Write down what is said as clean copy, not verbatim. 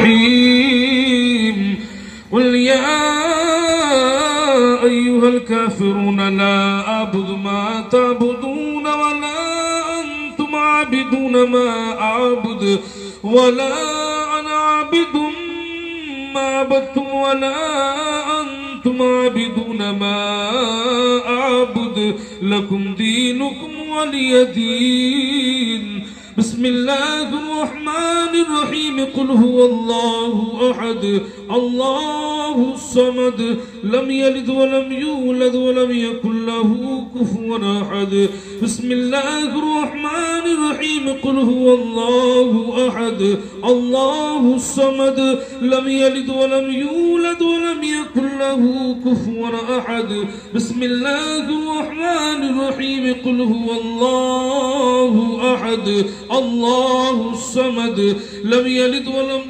الرحيم قل يا أيها الكافرون لا أعبد ما تعبدون ولا أنتم عابدون ما أعبد ولا أنا عابد ما عبدتم ولا أنتم عابدون ما أعبد لكم دينكم ولي دين. بسم الله الرحمن الرحيم قل هو الله أحد الله الصمد لم يلد ولم يولد ولم يكن له كفوا أحد. بسم الله الرحمن الرحيم قل هو الله أحد الله الصمد لم يلد ولم يولد ولم يكن له كفوا أحد. بسم الله الرحمن الرحيم قل هو الله أحد الله الصمد لم يلد ولم